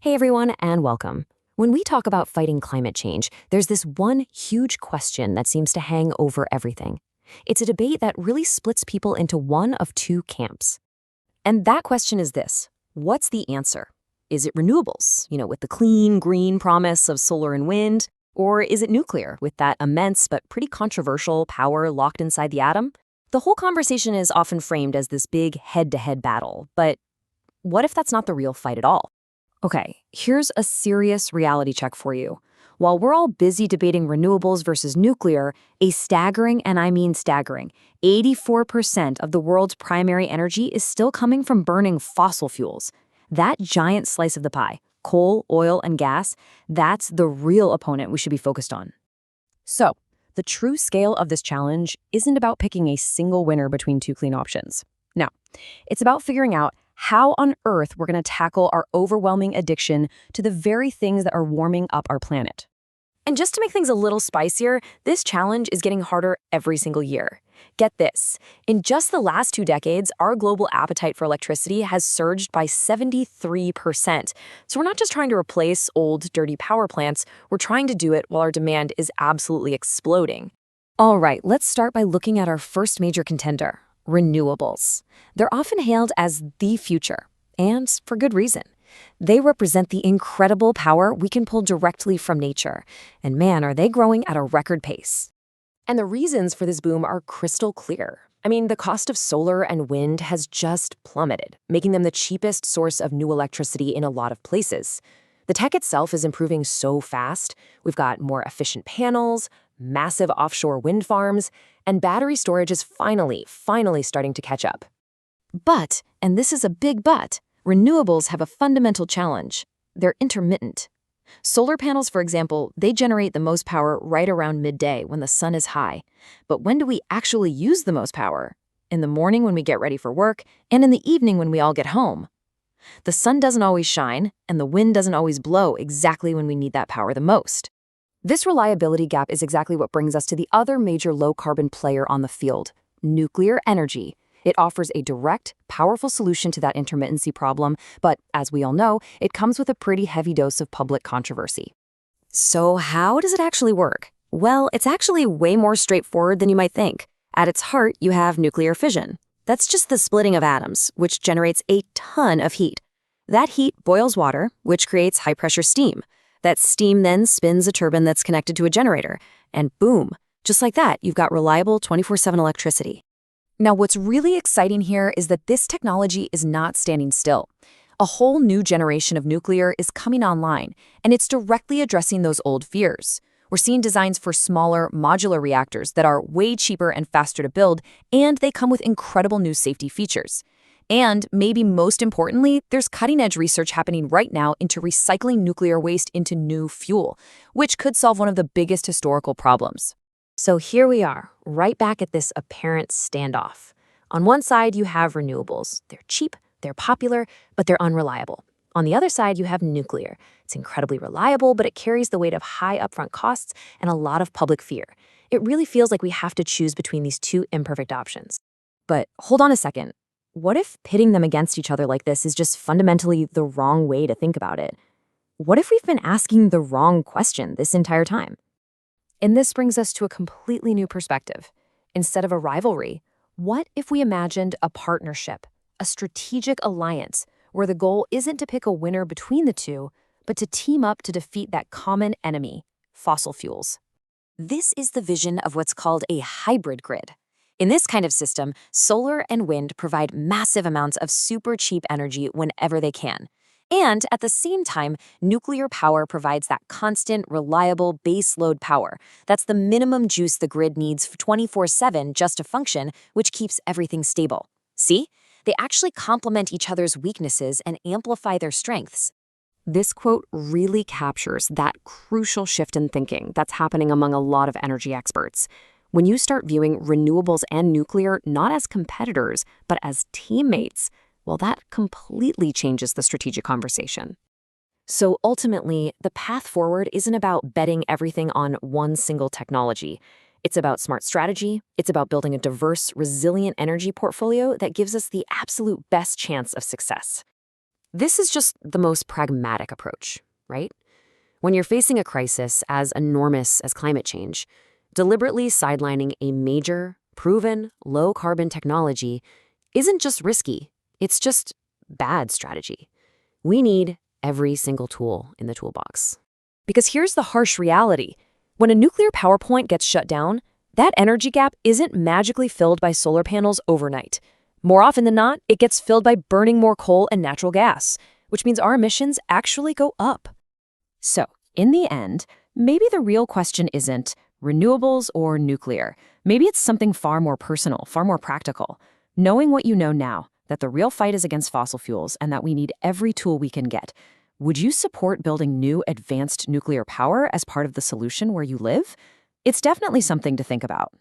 Hey everyone, and welcome. When we talk about fighting climate change, there's this one huge question that seems to hang over everything. It's a debate that really splits people into one of two camps. And that question is this: what's the answer? Is it renewables, with the clean, green promise of solar and wind? Or is it nuclear, with that immense but pretty controversial power locked inside the atom? The whole conversation is often framed as this big head-to-head battle, but what if that's not the real fight at all? Okay, here's a serious reality check for you. While we're all busy debating renewables versus nuclear, a staggering, and I mean staggering, 84% of the world's primary energy is still coming from burning fossil fuels. That giant slice of the pie, coal, oil, and gas, that's the real opponent we should be focused on. So, the true scale of this challenge isn't about picking a single winner between two clean options. No, it's about figuring out how on earth we're going to tackle our overwhelming addiction to the very things that are warming up our planet. And just to make things a little spicier, this challenge is getting harder every single year. Get this, in just the last 2 decades, our global appetite for electricity has surged by 73%. So we're not just trying to replace old, dirty power plants, we're trying to do it while our demand is absolutely exploding. All right, let's start by looking at our first major contender: renewables. They're often hailed as the future, and for good reason. They represent the incredible power we can pull directly from nature, and man, are they growing at a record pace. And the reasons for this boom are crystal clear. I mean, the cost of solar and wind has just plummeted, making them the cheapest source of new electricity in a lot of places. The tech itself is improving so fast. We've got more efficient panels, massive offshore wind farms, and battery storage is finally starting to catch up. But, and this is a big but, renewables have a fundamental challenge. They're intermittent. Solar panels, for example, they generate the most power right around midday when the sun is high. But when do we actually use the most power? In the morning when we get ready for work, and in the evening when we all get home. The sun doesn't always shine, and the wind doesn't always blow exactly when we need that power the most. This reliability gap is exactly what brings us to the other major low-carbon player on the field: nuclear energy. It offers a direct, powerful solution to that intermittency problem, but as we all know, it comes with a pretty heavy dose of public controversy. So how does it actually work? Well, it's actually way more straightforward than you might think. At its heart, you have nuclear fission. That's just the splitting of atoms, which generates a ton of heat. That heat boils water, which creates high-pressure steam. That steam then spins a turbine that's connected to a generator, and boom, just like that, you've got reliable 24/7 electricity. Now, what's really exciting here is that this technology is not standing still. A whole new generation of nuclear is coming online, and it's directly addressing those old fears. We're seeing designs for smaller, modular reactors that are way cheaper and faster to build, and they come with incredible new safety features. And maybe most importantly, there's cutting-edge research happening right now into recycling nuclear waste into new fuel, which could solve one of the biggest historical problems. So here we are, right back at this apparent standoff. On one side, you have renewables. They're cheap, they're popular, but they're unreliable. On the other side, you have nuclear. It's incredibly reliable, but it carries the weight of high upfront costs and a lot of public fear. It really feels like we have to choose between these two imperfect options. But hold on a second. What if pitting them against each other like this is just fundamentally the wrong way to think about it? What if we've been asking the wrong question this entire time? And this brings us to a completely new perspective. Instead of a rivalry, what if we imagined a partnership, a strategic alliance, where the goal isn't to pick a winner between the two, but to team up to defeat that common enemy, fossil fuels? This is the vision of what's called a hybrid grid. In this kind of system, solar and wind provide massive amounts of super cheap energy whenever they can. And at the same time, nuclear power provides that constant, reliable base load power. That's the minimum juice the grid needs 24/7 just to function, which keeps everything stable. See? They actually complement each other's weaknesses and amplify their strengths. This quote really captures that crucial shift in thinking that's happening among a lot of energy experts. When you start viewing renewables and nuclear not as competitors, but as teammates, well, that completely changes the strategic conversation. So ultimately, the path forward isn't about betting everything on one single technology. It's about smart strategy. It's about building a diverse, resilient energy portfolio that gives us the absolute best chance of success. This is just the most pragmatic approach, right? When you're facing a crisis as enormous as climate change, deliberately sidelining a major, proven, low-carbon technology isn't just risky, it's just bad strategy. We need every single tool in the toolbox. Because here's the harsh reality. When a nuclear power plant gets shut down, that energy gap isn't magically filled by solar panels overnight. More often than not, it gets filled by burning more coal and natural gas, which means our emissions actually go up. So, in the end, maybe the real question isn't renewables or nuclear. Maybe it's something far more personal, far more practical. Knowing what you know now, that the real fight is against fossil fuels and that we need every tool we can get. Would you support building new advanced nuclear power as part of the solution where you live? It's definitely something to think about.